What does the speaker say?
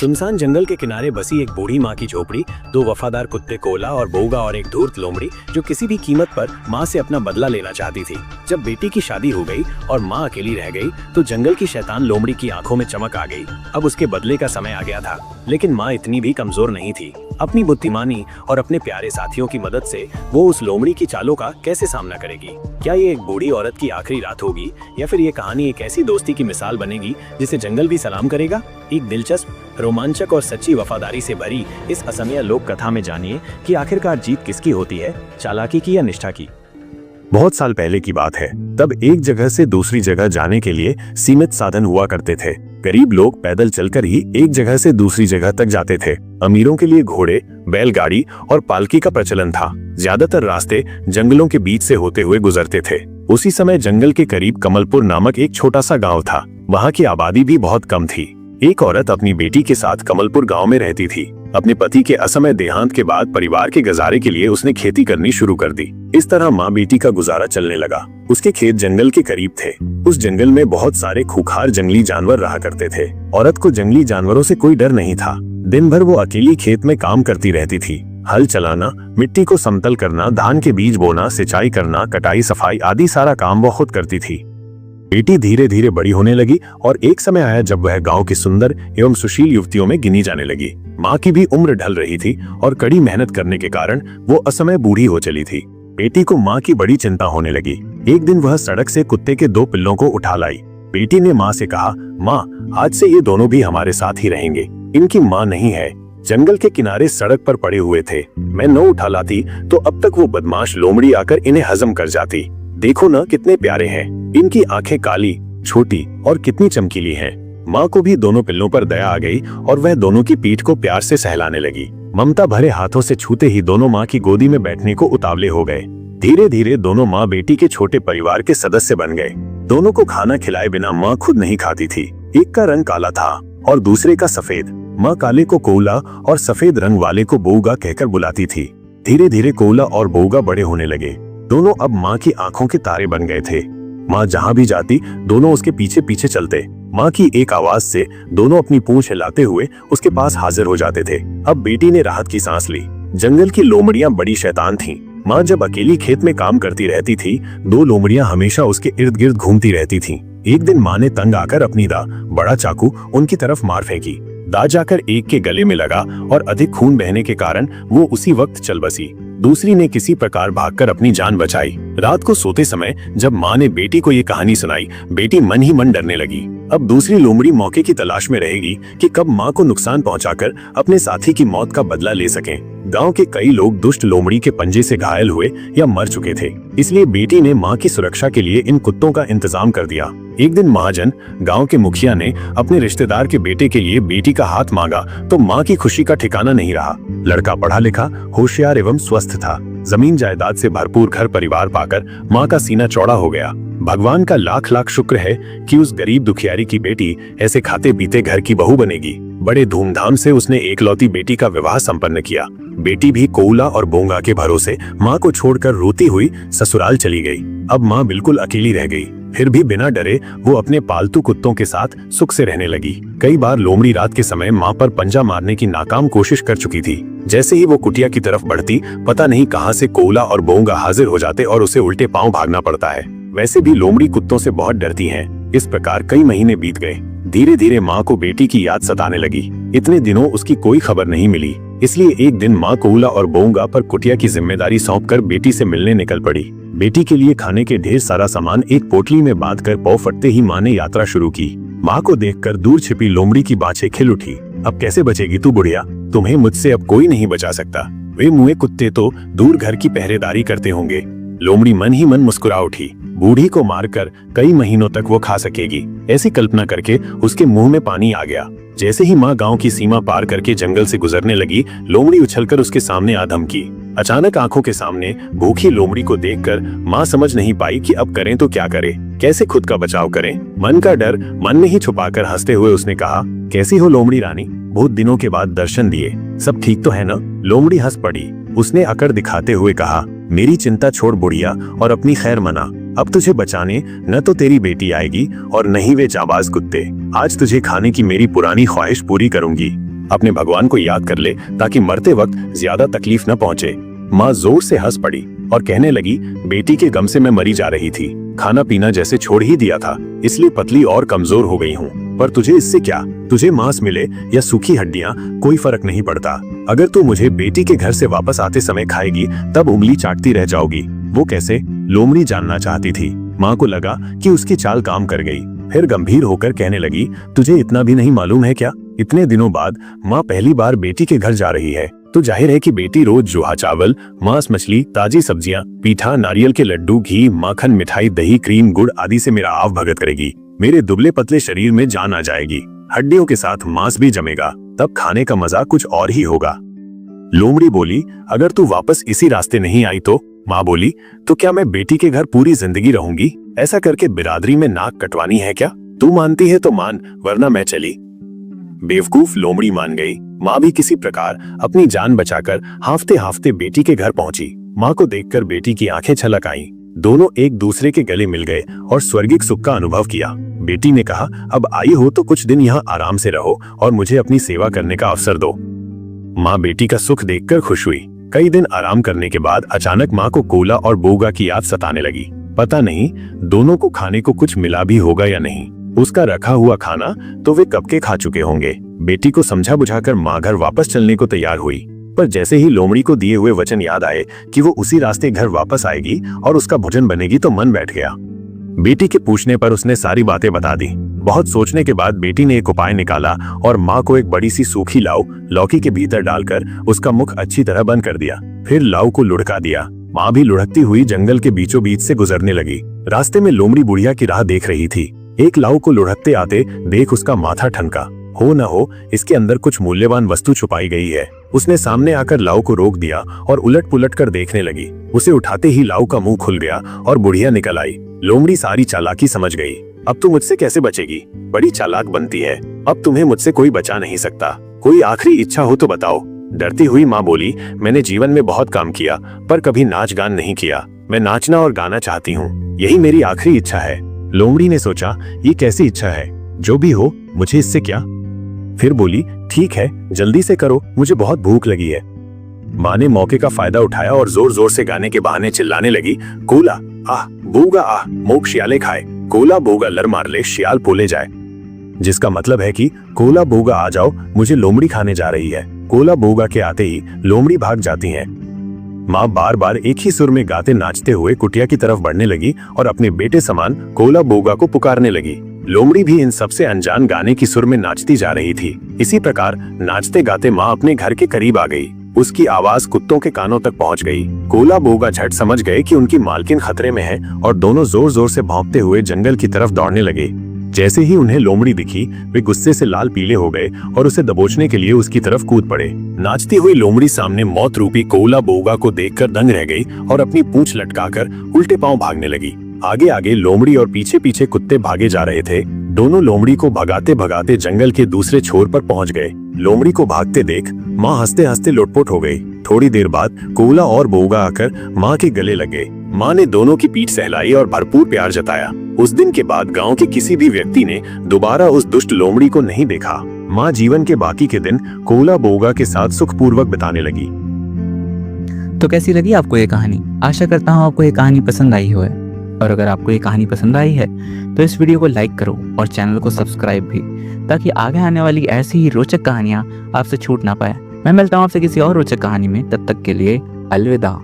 सुनसान जंगल के किनारे बसी एक बूढ़ी माँ की झोपड़ी, दो वफादार कुत्ते कोला और बोगा और एक धूर्त लोमड़ी जो किसी भी कीमत पर माँ से अपना बदला लेना चाहती थी। जब बेटी की शादी हो गई और माँ अकेली रह गई तो जंगल की शैतान लोमड़ी की आंखों में चमक आ गई। अब उसके बदले का समय आ गया था, लेकिन माँ इतनी भी कमजोर नहीं थी। अपनी बुद्धिमानी और अपने प्यारे साथियों की मदद से वो उस लोमड़ी की चालों का कैसे सामना करेगी? क्या ये एक बूढ़ी औरत की आखिरी रात होगी या फिर ये कहानी एक ऐसी दोस्ती की मिसाल बनेगी जिसे जंगल भी सलाम करेगा? एक दिलचस्प, रोमांचक और सच्ची वफादारी से भरी इस असमिया लोक कथा में जानिए कि आखिरकार जीत किसकी होती है, चालाकी की या निष्ठा की। बहुत साल पहले की बात है। तब एक जगह से दूसरी जगह जाने के लिए सीमित साधन हुआ करते थे। गरीब लोग पैदल चलकर ही एक जगह से दूसरी जगह तक जाते थे। अमीरों के लिए घोड़े, बैलगाड़ी और पालकी का प्रचलन था। ज्यादातर रास्ते जंगलों के बीच से होते हुए गुजरते थे। उसी समय जंगल के करीब कमलपुर नामक एक छोटा सा गांव था। वहां की आबादी भी बहुत कम थी। एक औरत अपनी बेटी के साथ कमलपुर गांव में रहती थी। अपने पति के असमय देहांत के बाद परिवार के गुजारे के लिए उसने खेती करनी शुरू कर दी। इस तरह माँ बेटी का गुजारा चलने लगा। उसके खेत जंगल के करीब थे। उस जंगल में बहुत सारे खूंखार जंगली जानवर रहा करते थे। औरत को जंगली जानवरों से कोई डर नहीं था। दिन भर वो अकेली खेत में काम करती रहती थी। हल चलाना, मिट्टी को समतल करना, धान के बीज बोना, सिंचाई करना, कटाई, सफाई आदि सारा काम वो खुद करती थी। बेटी धीरे धीरे बड़ी होने लगी और एक समय आया जब वह गांव की सुंदर एवं सुशील युवतियों में गिनी जाने लगी। माँ की भी उम्र ढल रही थी और कड़ी मेहनत करने के कारण वो असमय बूढ़ी हो चली थी। बेटी को माँ की बड़ी चिंता होने लगी। एक दिन वह सड़क से कुत्ते के 2 पिल्लों को उठा लाई। बेटी ने माँ से कहा, माँ, आज से ये दोनों भी हमारे साथ ही रहेंगे। इनकी माँ नहीं है। जंगल के किनारे सड़क पर पड़े हुए थे। मैं न उठा लाती तो अब तक वो बदमाश लोमड़ी आकर इन्हें हजम कर जाती। देखो ना कितने प्यारे हैं। इनकी आंखें काली, छोटी और कितनी चमकीली हैं। माँ को भी दोनों पिल्लों पर दया आ गई और वह दोनों की पीठ को प्यार से सहलाने लगी। ममता भरे हाथों से छूते ही दोनों माँ की गोदी में बैठने को उतावले हो गए। धीरे धीरे दोनों माँ बेटी के छोटे परिवार के सदस्य बन गए। दोनों को खाना खिलाए बिना माँ खुद नहीं खाती थी। एक का रंग काला था और दूसरे का सफेद। माँ काले को कोला और सफेद रंग वाले को बोगा कहकर बुलाती थी। धीरे धीरे कोला और बोगा बड़े होने लगे। दोनों अब माँ की आंखों के तारे बन गए थे। माँ जहाँ भी जाती दोनों उसके पीछे पीछे चलते। माँ की एक आवाज से दोनों अपनी पूंछ हिलाते हुए उसके पास हाजिर हो जाते थे। अब बेटी ने राहत की सांस ली। जंगल की लोमड़ियां बड़ी शैतान थीं। माँ जब अकेली खेत में काम करती रहती थी, 2 लोमड़ियां हमेशा उसके इर्द गिर्द घूमती रहती थीं। एक दिन माँ ने तंग आकर अपनी बड़ा चाकू उनकी तरफ मार फेंकी। दा जाकर एक के गले में लगा और अधिक खून बहने के कारण वो उसी वक्त चल बसी। दूसरी ने किसी प्रकार भागकर अपनी जान बचाई। रात को सोते समय जब माँ ने बेटी को ये कहानी सुनाई, बेटी मन ही मन डरने लगी। अब दूसरी लोमड़ी मौके की तलाश में रहेगी कि कब माँ को नुकसान पहुंचाकर अपने साथी की मौत का बदला ले सकें। गांव के कई लोग दुष्ट लोमड़ी के पंजे से घायल हुए या मर चुके थे, इसलिए बेटी ने माँ की सुरक्षा के लिए इन कुत्तों का इंतजाम कर दिया। एक दिन महाजन, गांव के मुखिया ने अपने रिश्तेदार के बेटे के लिए बेटी का हाथ मांगा तो माँ की खुशी का ठिकाना नहीं रहा। लड़का पढ़ा लिखा, होशियार एवं स्वस्थ था। जमीन जायदाद से भरपूर घर परिवार पाकर माँ का सीना चौड़ा हो गया। भगवान का लाख लाख शुक्र है कि उस गरीब दुखियारी की बेटी ऐसे खाते पीते घर की बहू बनेगी। बड़े धूमधाम से उसने एकलौती बेटी का विवाह संपन्न किया। बेटी भी कोला और बोंगा के भरोसे माँ को छोड़कर रोती हुई ससुराल चली गई। अब माँ बिल्कुल अकेली रह गई। फिर भी बिना डरे वो अपने पालतू कुत्तों के साथ सुख से रहने लगी। कई बार लोमड़ी रात के समय माँ पर पंजा मारने की नाकाम कोशिश कर चुकी थी। जैसे ही वो कुटिया की तरफ बढ़ती, पता नहीं कहां से कोला और बोंगा हाजिर हो जाते और उसे उल्टे पांव भागना पड़ता है। वैसे भी लोमड़ी कुत्तों से बहुत डरती हैं। इस प्रकार कई महीने बीत गए। धीरे धीरे माँ को बेटी की याद सताने लगी। इतने दिनों उसकी कोई खबर नहीं मिली, इसलिए एक दिन माँ कोला और बोंगा पर कुटिया की जिम्मेदारी सौंपकर बेटी से मिलने निकल पड़ी। बेटी के लिए खाने के ढेर सारा सामान एक पोटली में बांधकर पौ फटते ही माँ ने यात्रा शुरू की। माँ को देखकर दूर छिपी लोमड़ी की बाछें खिल उठी। अब कैसे बचेगी तू बुढ़िया? तुम्हें मुझसे अब कोई नहीं बचा सकता। वे मुँहे कुत्ते तो दूर घर की पहरेदारी करते होंगे। लोमड़ी मन ही मन मुस्कुरा उठी। बूढ़ी को मारकर कई महीनों तक वो खा सकेगी, ऐसी कल्पना करके उसके मुंह में पानी आ गया। जैसे ही माँ गांव की सीमा पार करके जंगल से गुजरने लगी, लोमड़ी उछलकर उसके सामने आ धमकी। अचानक आंखों के सामने भूखी लोमड़ी को देखकर माँ समझ नहीं पाई कि अब करें तो क्या करें, कैसे खुद का बचाव करें। मन का डर मन में ही छुपाकर हंसते हुए उसने कहा, कैसी हो लोमड़ी रानी? बहुत दिनों के बाद दर्शन दिए, सब ठीक तो है ना? लोमड़ी हंस पड़ी। उसने अकड़ दिखाते हुए कहा, मेरी चिंता छोड़ बुढ़िया और अपनी खैर मना। अब तुझे बचाने न तो तेरी बेटी आएगी और न ही वे जाबाज कुत्ते। आज तुझे खाने की मेरी पुरानी ख्वाहिश पूरी करूंगी। अपने भगवान को याद कर ले ताकि मरते वक्त ज्यादा तकलीफ न पहुंचे। माँ जोर से हंस पड़ी और कहने लगी, बेटी के गम से मैं मरी जा रही थी। खाना पीना जैसे छोड़ ही दिया था, इसलिए पतली और कमजोर हो गई हूँ। पर तुझे इससे क्या? तुझे मांस मिले या सूखी हड्डियां, कोई फर्क नहीं पड़ता। अगर तू मुझे बेटी के घर से वापस आते समय खाएगी तब उंगली चाटती रह जाओगी। वो कैसे? लोमड़ी जानना चाहती थी। माँ को लगा कि उसकी चाल काम कर गई। फिर गंभीर होकर कहने लगी, तुझे इतना भी नहीं मालूम है क्या? इतने दिनों बाद माँ पहली बार बेटी के घर जा रही है, तो जाहिर है कि बेटी रोज जुहा चावल, मांस, मछली, ताजी सब्जियां, पीठा, नारियल के लड्डू, घी, माखन, मिठाई, दही, क्रीम, गुड़ आदि से मेरा आव भगत करेगी। मेरे दुबले पतले शरीर में जान आ जाएगी, हड्डियों के साथ मांस भी जमेगा, तब खाने का मजा कुछ और ही होगा। लोमड़ी बोली, अगर तू वापस इसी रास्ते नहीं आई तो? माँ बोली, तो क्या मैं बेटी के घर पूरी जिंदगी रहूंगी? ऐसा करके बिरादरी में नाक कटवानी है क्या? तू मानती है तो मान, वरना मैं चली। बेवकूफ लोमड़ी मान गई। माँ भी किसी प्रकार अपनी जान बचाकर हांफते हांफते बेटी के घर पहुंची। माँ को देखकर बेटी की आंखें छलक आईं। दोनों एक दूसरे के गले मिल गए और स्वर्गिक सुख का अनुभव किया। बेटी ने कहा, अब आई हो तो कुछ दिन यहाँ आराम से रहो और मुझे अपनी सेवा करने का अवसर दो। माँ बेटी का सुख देखकर खुश हुई। कई दिन आराम करने के बाद अचानक माँ को कोला और बोगा की याद सताने लगी। पता नहीं दोनों को खाने को कुछ मिला भी होगा या नहीं। उसका रखा हुआ खाना तो वे कब के खा चुके होंगे। बेटी को समझा बुझाकर माँ घर वापस चलने को तैयार हुई, पर जैसे ही लोमड़ी को दिए हुए वचन याद आए कि वो उसी रास्ते घर वापस आएगी और उसका भोजन बनेगी, तो मन बैठ गया। बेटी के पूछने पर उसने सारी बातें बता दी। बहुत सोचने के बाद बेटी ने एक उपाय निकाला और माँ को एक बड़ी सी सूखी लाऊ लौकी के भीतर डालकर उसका मुख अच्छी तरह बंद कर दिया। फिर लाऊ को लुढ़का दिया। माँ भी लुढ़कती हुई जंगल के बीचों बीच से गुजरने लगी। रास्ते में लोमड़ी बुढ़िया की राह देख रही थी। एक लाऊ को लुढ़कते आते देख उसका माथा ठनका। हो न हो इसके अंदर कुछ मूल्यवान वस्तु छुपाई गई है। उसने सामने आकर लाऊ को रोक दिया और उलट पुलट कर देखने लगी। उसे उठाते ही लाऊ का मुंह खुल गया और बुढ़िया निकल आई। लोमड़ी सारी चालाकी समझ गई। अब तू मुझसे कैसे बचेगी? बड़ी चालाक बनती है। अब तुम्हें मुझसे कोई बचा नहीं सकता। कोई आखिरी इच्छा हो तो बताओ। डरती हुई माँ बोली, मैंने जीवन में बहुत काम किया पर कभी नाच गान नहीं किया। मैं नाचना और गाना चाहती हूँ, यही मेरी आखिरी इच्छा है। लोमड़ी ने सोचा, ये कैसी इच्छा है? जो भी हो, मुझे इससे क्या? फिर बोली, ठीक है, जल्दी से करो, मुझे बहुत भूख लगी है। माँ ने मौके का फायदा उठाया और जोर जोर से गाने के बहाने चिल्लाने लगी, कोला आह, बोगा आह, मोक शियाले खाए, कोला बोगा लर मार ले, शियाल पोले जाए। जिसका मतलब है कि कोला बोगा आ जाओ, मुझे लोमड़ी खाने जा रही है। कोला बोगा के आते ही लोमड़ी भाग जाती है। माँ बार बार एक ही सुर में गाते नाचते हुए कुटिया की तरफ बढ़ने लगी और अपने बेटे समान कोला बोगा को पुकारने लगी। लोमड़ी भी इन सबसे अनजान गाने की सुर में नाचती जा रही थी। इसी प्रकार नाचते गाते माँ अपने घर के करीब आ गई। उसकी आवाज कुत्तों के कानों तक पहुंच गई। कोला बोगा झट समझ गए कि उनकी मालकिन खतरे में है और दोनों जोर जोर से भौंकते हुए जंगल की तरफ दौड़ने लगे। जैसे ही उन्हें लोमड़ी दिखी, वे गुस्से से लाल पीले हो गए और उसे दबोचने के लिए उसकी तरफ कूद पड़े। नाचती हुई लोमड़ी सामने मौत रूपी कोला बोगा को देखकर दंग रह गई और अपनी पूंछ लटकाकर उल्टे पांव भागने लगी। आगे आगे लोमड़ी और पीछे पीछे कुत्ते भागे जा रहे थे। दोनों लोमड़ी को भगाते भगाते जंगल के दूसरे छोर पर पहुंच गए। लोमड़ी को भागते देख माँ हंसते हंसते लोटपोट हो गई। थोड़ी देर बाद कोला और बोगा आकर माँ के गले लगे। माँ ने दोनों की पीठ सहलाई और भरपूर प्यार जताया। उस दिन के बाद गांव के किसी भी व्यक्ति ने दोबारा उस दुष्ट लोमड़ी को नहीं देखा। माँ जीवन के बाकी के दिन कोला बोगा के साथ सुखपूर्वक बिताने लगी। तो कैसी लगी आपको ये कहानी? आशा करता हूँ आपको ये कहानी पसंद आई हो। और अगर आपको ये कहानी पसंद आई है तो इस वीडियो को लाइक करो और चैनल को सब्सक्राइब भी, ताकि आगे आने वाली ऐसी ही रोचक कहानियां आपसे छूट ना पाए। मैं मिलता हूँ आपसे किसी और रोचक कहानी में। तब तक के लिए अलविदा।